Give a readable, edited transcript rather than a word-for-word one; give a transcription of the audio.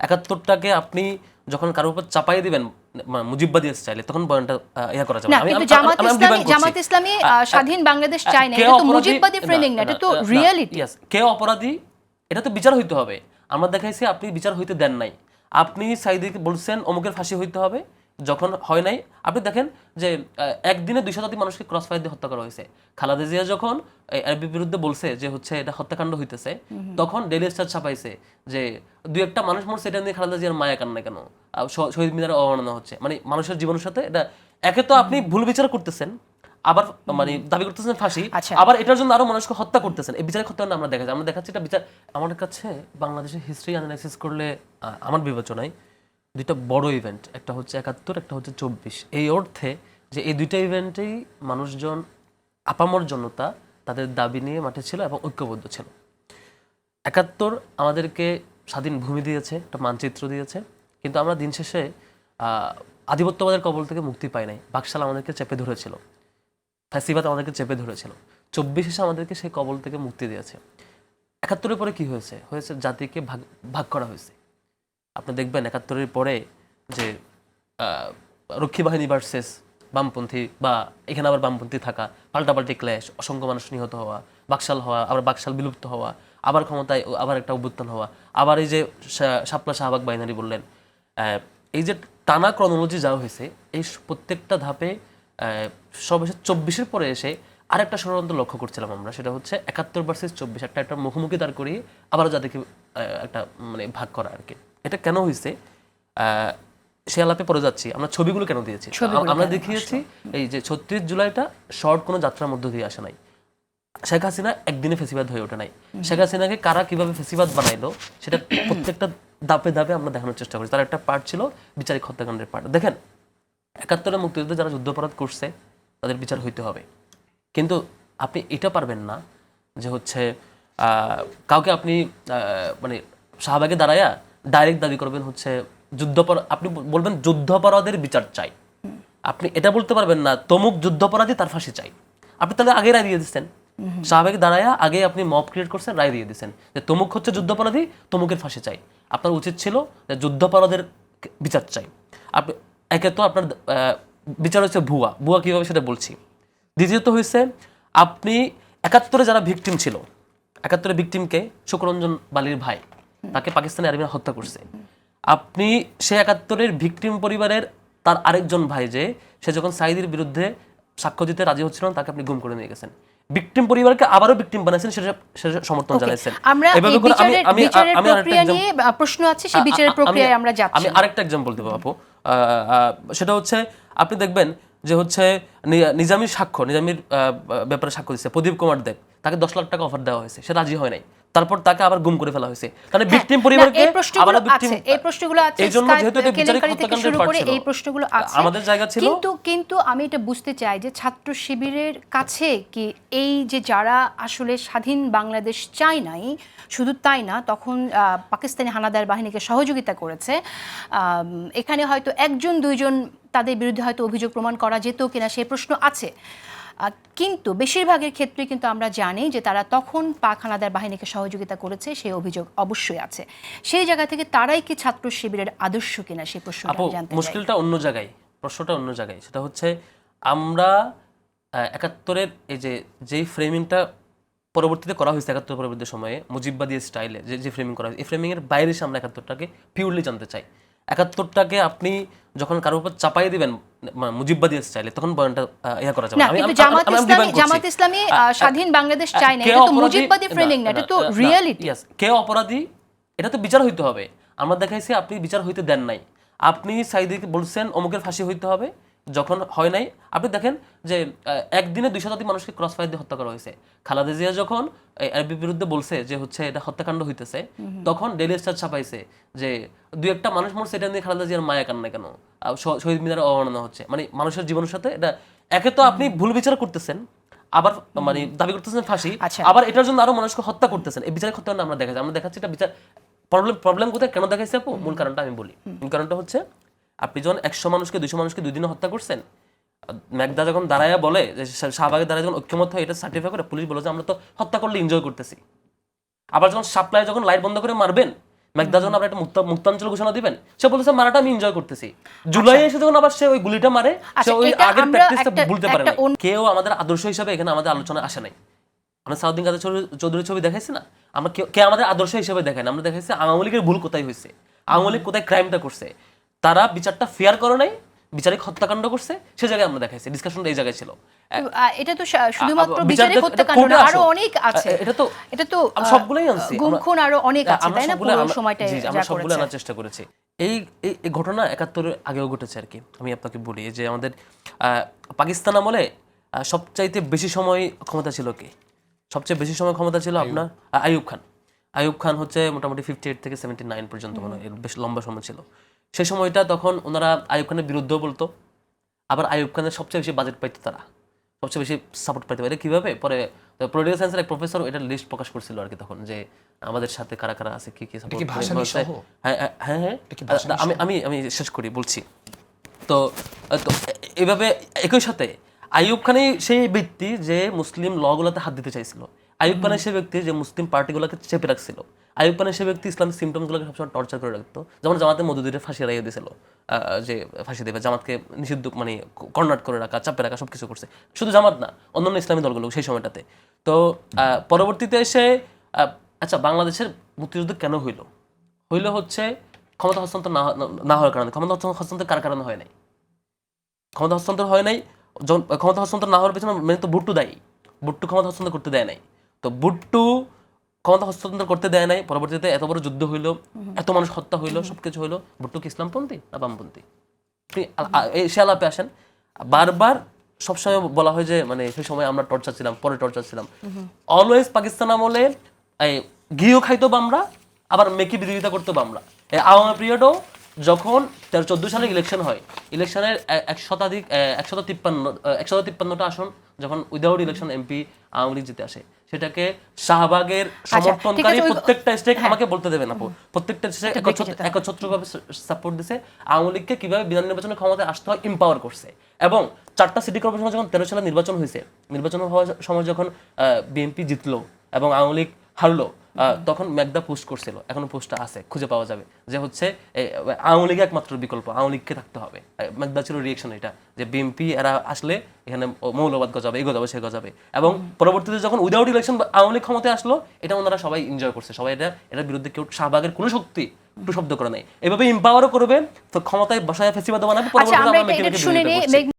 ৭১টাকে আপনি যখন কারোর উপর চাপাই দিবেন মুজিববাদী স্টাইলে, তখন বয়ানটা ইয়া করা যাবে না, কিন্তু জামাত ইসলামী স্বাধীন বাংলাদেশ চায় না, এটা তো মুজিববাদী ফ্রেমিং না, এটা তো রিয়েলিটি। কে অপরাধী এটা তো বিচার হইতে হবে। আমরা দেখাইছি আপনি বিচার হইতে দেন নাই। আপনি সাইদিকে বলছেন অমুকের ফাঁসি হইতে হবে, যখন হয় নাই। আপনি দেখেন যে একদিনে 2 শতাধিক মানুষকে ক্রস ফায়ার দিয়ে হত্যা করা হয়েছে। খালেদা জিয়া যখন এর বিরুদ্ধে বলছে যে হচ্ছে এটা হত্যাকাণ্ড হইতেছে, তখন ডেইলি স্টার ছাপাইছে যে 2-1টা মানুষ মরছে, এটা নিয়ে খালেদা জিয়ার মায়া কান্না কেন, শহীদ মিনারে অবমাননা হচ্ছে। মানে মানুষের জীবনের সাথে এটা, একে তো আপনি ভুল বিচার করতেছেন, আবার মানে দাবি করতেছেন ফাঁসি, আবার এটার জন্য আরো মানুষকে হত্যা করতেছেন। এই বিচার হত্যা আমরা দেখাচ্ছি, আমরা দেখাচ্ছি এটা বিচার। আমার কাছে বাংলাদেশের হিস্ট্রি অ্যানালাইসিস করলে আমার বিবেচনায় 2টা বড় ইভেন্ট, একটা হচ্ছে ৭১, একটা হচ্ছে ২৪। এই অর্থে যে এই 2টা ইভেন্টেই মানুষজন, আপামর জনতা তাদের দাবি নিয়ে মাঠে ছিল এবং ঐক্যবদ্ধ ছিল। ৭১ আমাদেরকে স্বাধীন ভূমি দিয়েছে, একটা মানচিত্র দিয়েছে, কিন্তু আমরা দিন শেষে আধিপত্যবাদের কবল থেকে মুক্তি পাই নাই। বাকশাল আমাদেরকে চেপে ধরেছিল, ফ্যাসিবাদ আমাদেরকে চেপে ধরেছিল। ২৪ এসে আমাদেরকে সেই কবল থেকে মুক্তি দিয়েছে। ৭১-এর পরে কি হয়েছে? জাতিকে ভাগ করা হয়েছে। আপনি দেখবেন ৭১-এর পরে যে রক্ষী বাহিনী ভার্সেস বামপন্থী, বা এখানে আবার বামপন্থী থাকা, পাল্টাপাল্টি ক্ল্যাশ, অসংখ্য মানুষ নিহত হওয়া, বাকশাল হওয়া, আবার বাকশাল বিলুপ্ত হওয়া, আবার ক্ষমতায় আবার একটা অভ্যুত্থান হওয়া, আবার এই যে শাপলা শাহবাগ বাইনারি বললেন, এই যে টানা ক্রনোলজি যাওয়া হয়েছে, এই প্রত্যেকটা ধাপে সর্বশেষ ২৪-এর পরে এসে আরেকটা ষড়যন্ত্র লক্ষ্য করছিলাম আমরা। সেটা হচ্ছে ৭১ ভার্সেস ২৪, একটা মুখোমুখি দাঁড় করিয়ে আবারও যাদেরকে একটা মানে ভাগ করা আর কি। এটা কেন হয়েছে সে আলাপে পড়ে যাচ্ছি। আমরা ছবিগুলো কেন দিয়েছি? আমরা দেখিয়েছি এই যে ৩৬ জুলাইটা শর্ট কোনো যাত্রার মধ্য দিয়ে আসে নাই। শেখ হাসিনা একদিনে ফেসিবাদ হয়ে ওঠে নাই। শেখ হাসিনাকে কারা কিভাবে ফেসিবাদ বানাইলো সেটা প্রত্যেকটা ধাপে ধাপে আমরা দেখানোর চেষ্টা করি। তার একটা পার্ট ছিল বিচারিক হত্যাকাণ্ডের পার্ট। দেখেন ৭১-এর মুক্তিযুদ্ধে যারা যুদ্ধাপরাধ করছে তাদের বিচার হইতে হবে, কিন্তু আপনি এটা পারবেন না যে হচ্ছে কাউকে আপনি মানে শাহবাগে দাঁড়ায়া ডাইরেক্ট দাবি করবেন হচ্ছে আপনি বলবেন যুদ্ধাপরাধের বিচার চাই। আপনি এটা বলতে পারবেন না তমুক যুদ্ধাপরাধী তার ফাঁসি চাই। আপনি তাহলে আগে রায় দিয়ে দিচ্ছেন, শাহবাগে দাঁড়ায়া আগে আপনি মব ক্রিয়েট করছেন, রায় দিয়ে দিচ্ছেন যে তমুক হচ্ছে যুদ্ধাপরাধী, তমুকের ফাঁসি চাই। আপনার উচিত ছিল যে যুদ্ধাপরাধের বিচার চাই। আপনি একে তো আপনার বিচার হচ্ছে ভুয়া, ভুয়া কীভাবে সেটা বলছি। দ্বিতীয়ত হয়েছে আপনি ৭১-এ যারা ভিকটিম ছিল, ৭১-এর ভিকটিমকে শুক্ররঞ্জন বালির ভাই, তাকে পাকিস্তানি আর্মিরা হত্যা করছে। আপনি সে ৭১-এর ভিকটিম পরিবারের তার আরেকজন ভাই, যে সে যখন সাইদির বিরুদ্ধে সাক্ষ্য দিতে রাজি হচ্ছিল না, তাকে আপনি গুম করে নিয়ে গেছেন। ভিকটিম পরিবারকে আবারও ভিকটিম বানাইছেন, সেটা সমর্থন জানাইছেন। আমি আরেকটা এক্সাম্পল দেবো আপু, সেটা হচ্ছে আপনি দেখবেন যে হচ্ছে নিজামীর ব্যাপারে সাক্ষ্য দিচ্ছে প্রদীপ কুমার দেব, তাকে 10 লাখ টাকা অফার দেওয়া হয়েছে, সে রাজি হয় নাই, তারপর তাকে আবার গুম করে ফেলা হয়েছে। মানে ভিকটিম পরিবারকে আবারও ভিকটিম, এই প্রশ্নগুলো আছে, এইজন্য যেহেতু এটা বিচারিক হত্যাকাণ্ডের পার্ট ছিল, এই প্রশ্নগুলো আছে, আমাদের জায়গা ছিল। কিন্তু আমি এটা বুঝতে চাই যে ছাত্র শিবিরের কাছে কি এই যে যারা আসলে স্বাধীন বাংলাদেশ চায় নাই, শুধু তাই না, তখন পাকিস্তানি হানাদার বাহিনীকে সহযোগিতা করেছে, এখানে হয়তো 1-2 তাদের বিরুদ্ধে হয়তো অভিযোগ প্রমাণ করা যেত কিনা সেই প্রশ্ন আছে, কিন্তু বেশিরভাগের ক্ষেত্রে কিন্তু আমরা জানি যে তারা তখন পাক হানাদার বাহিনীকে সহযোগিতা করেছে, সেই অভিযোগ অবশ্যই আছে। সেই জায়গা থেকে তারাই কি ছাত্র শিবিরের আদর্শ কিনা সেই প্রশ্নটা জানতে চাই। মুশকিলটা অন্য জায়গায়, প্রশ্নটা অন্য জায়গায়। সেটা হচ্ছে আমরা ৭১-এর এই যেই ফ্রেমিংটা পরবর্তীতে করা হয়েছে, ৭১ পরবর্তী সময়ে মুজিববাদী স্টাইলে যে ফ্রেমিং করা হয়েছে, এই ফ্রেমিংয়ের বাইরে এসে আমরা ৭১টাকে পিওরলি জানতে চাই। ৭১টাকে আপনি যখন কারোর উপর চাপাই দিবেন মুজিববাদী স্টাইলে, তখন বয়ানটা ইয়া করা যাবে না। জামাত ইসলামী স্বাধীন বাংলাদেশ চায় না, এটা তো মুজিববাদী ফ্রেমিং না, এটা তো রিয়েলিটি। কে অপরাধী এটা তো বিচার হইতে হবে। আমরা দেখাইছি আপনি বিচার হইতে দেন নাই। আপনি সাইদিকে বলছেন অমুকের ফাঁসি হইতে হবে, যখন হয় নাই। আপনি দেখেন যে একদিনে 2 শতাধিক মানুষকে ক্রস ফায়ার দিয়ে হত্যা করা হয়েছে। খালেদা জিয়া যখন এর বিরুদ্ধে বলছে যে হচ্ছে এটা হত্যাকাণ্ড হইতেছে, তখন ডেইলি স্টার ছাপাইছে যে 2-1টা মানুষ মরছে, এটা নিয়ে খালেদা জিয়ার মায়া কান্না কেন, শহীদ মিনারে অবমাননা হচ্ছে। মানে মানুষের জীবনের সাথে এটা, একে তো আপনি ভুল বিচার করতেছেন, আবার মানে দাবি করতেছেন ফাঁসি, আবার এটার জন্য আরো মানুষকে হত্যা করতেছেন। এই বিচারিক হত্যাকাণ্ড আমরা দেখাচ্ছি, আমরা দেখাচ্ছি এটা বিচার। প্রবলেম কোথায়, কেন দেখাইছে আপু? মূল কারণটা আমি বলি। মূল কারণটা হচ্ছে আপনি যখন 100 মানুষকে 200 মানুষকে 2 দিনে হত্যা করছেন, মেঘদা যখন দাঁড়ায়া বলে যে শাহবাগে দাঁড়ায় যখন ঐক্যমত হয়, এটা সার্টিফাই করে পুলিশ বলে যে আমরা তো হত্যা করলে এনজয় করতেছি। আবার যখন সাপ্লাই যখন লাইট বন্ধ করে মারবেন, মেঘদা যখন আবার একটা মুক্তাঞ্চল ঘোষণা দিবেন, সে বলেছে মারাটা আমি এনজয় করতেছি। জুলাই এসে যখন আবার সে ওই গুলিটা মারে, সে ওই আগের প্র্যাকটিসটা ভুলতে পারে না। কেউ আমাদের আদর্শ হিসাবে এখানে আমাদের আলোচনা আসে নাই। আমরা সাউদ্দিন কাদের চৌধুরীর ছবি দেখাইছি না, আমরা কে আমাদের আদর্শ হিসেবে দেখাই না। আমরা দেখাইছি আওয়ামী লীগের ভুল কোথায় হয়েছে, আওয়ামী লীগ কোথায় ক্রাইমটা করছে, তারা বিচারটা ফেয়ার করে নাই, বিচারিক হত্যাকাণ্ড করছে, সে জায়গায় আমরা দেখাইছি। ডিসকাশনটা এই জায়গায় ছিল। এটা তো শুধুমাত্র বিচারিক হত্যাকাণ্ড না, আরো অনেক আছে। এটা তো সবগুলাই আনছি, গুম খুন আরো অনেক আছে, তাই না? পুরো সময়টা আমরা সবগুলো আনার চেষ্টা করেছি। এই ঘটনা 71-এর আগেও ঘটেছে আর কি। আমি আপনাকে বলি যে আমাদের পাকিস্তান আমলে সবচাইতে বেশি সময় ক্ষমতা ছিল কে? সবচেয়ে বেশি সময় ক্ষমতা ছিল আপনার আইয়ুব খান। আইয়ুব খান হচ্ছে মোটামুটি 58 থেকে 79 পর্যন্ত, মানে বেশ লম্বা সময় ছিল সেই সময়টা। তখন ওনারা আইয়ুব খানের বিরুদ্ধেও বলতো, আবার আইয়ুব খানের সবচেয়ে বেশি বাজেট পাইতো, তারা সবচেয়ে বেশি সাপোর্ট পাইতে পারে। কিভাবে? পরে পলিটিক্যাল সায়েন্সের এক প্রফেসর এটা লিস্ট প্রকাশ করছিল আর কি তখন, যে আমাদের সাথে কারা কারা আছে, কি কি সাপোর্ট। হ্যাঁ, আমি শেষ করি বলছি। তো এইভাবে একই সাথে আইয়ুব খানই সেই ব্যক্তি যে মুসলিম লগুলোতে হাত দিতে চাইছিল। আইয়ুব খানের সেই ব্যক্তি যে মুসলিম পার্টিগুলোকে চেপে রাখছিল। আইয়ুব খানের সেই ব্যক্তি ইসলামিক সিমটমসগুলোকে সবসময় টর্চার করে রাখতো। যেমন জামাতে মওদুদিরে ফাঁসি রাইয়ে দিয়েছিল, যে ফাঁসি দেবে, জামাতকে নিষিদ্ধ মানে কর্নাট করে রাখা, চাপে রাখা, সবকিছু করছে। শুধু জামাত না, অন্যান্য ইসলামী দলগুলো সেই সময়টাতে। তো পরবর্তীতে এসে আচ্ছা, বাংলাদেশের মুক্তিযুদ্ধ কেন হইল হচ্ছে ক্ষমতা হস্তান্তর না হওয়ার কারণে। ক্ষমতা হস্তান্তর কার কারণে হয় নাই? ক্ষমতা হস্তান্তর হয় নাই, ক্ষমতা হস্তান্তর না হওয়ার পেছনে মেনে তো ভুট্টো দায়ী। ভুট্টো ক্ষমতা হস্তান্তর করতে দেয় নাই। তো ভুট্টো ক্ষমতা হস্তান্তর করতে দেয় নাই, পরবর্তীতে এত বড় যুদ্ধ হইলো, এত মানুষ হত্যা হইলো, সবকিছু হইলো। ভুট্টো কি ইসলামপন্থী না বামপন্থী? সে আলাপে আসেন। বারবার সবসময় বলা হয় যে মানে সেই সময় আমরা টর্চার ছিলাম, পরে টর্চার ছিলাম। অলওয়েজ পাকিস্তান আমলে ঘিও খাইতো বামরা, আবার মেকি বিরোধিতা করতো বামরা। এই আওয়ামী পিরিয়ডও যখন 13-14 সালে ইলেকশন হয়, ইলেকশনের 153টা আসন যখন without election MP Awami League জিতে আসে, সেটাকে শাহবাগের সমর্থনকারী প্রত্যেকটা স্টেক আমাকে বলতে দেবেন আপু, প্রত্যেকটা স্টেক একচ্ছত্রভাবে সাপোর্ট দিছে। আওয়ামী লীগকে কিভাবে বিধান নির্বাচনের ক্ষমতায় আসতে হয় ইম্পাওয়ার করছে। এবং 4টা সিটি কর্পোরেশন যখন 13 সালে নির্বাচন হয়েছে, নির্বাচন হওয়ার সময় যখন বিএনপি জিতলো এবং আওয়ামী লীগ হারলো, তখন মেঘদা পোস্ট করছিল, এখনো পোস্টটা আছে, খুঁজে পাওয়া যাবে, যে হচ্ছে আওয়ামী লীগ একমাত্র বিকল্প, আওয়ামী লীগকে থাকতে হবে। মেঘদা ছিল রিয়েকশন এটা, যে বিএনপি এরা আসলে এখানে মৌলবাদ গজাবে, এই গজাবে, সে গজাবে। এবং পরবর্তীতে যখন উইদাউট ইলেকশন আওয়ামী লীগ ক্ষমতায় আসলো, এটা ওনারা সবাই এনজয় করছে, সবাই এটার বিরুদ্ধে কেউ শাহবাগের কোনো শক্তি একটু শব্দ করে নাই। এভাবে এম্পাওয়ারও করবে, তো ক্ষমতায় বসায় ফেসিবাদ বানাবে। পরবর্তীতে আমরা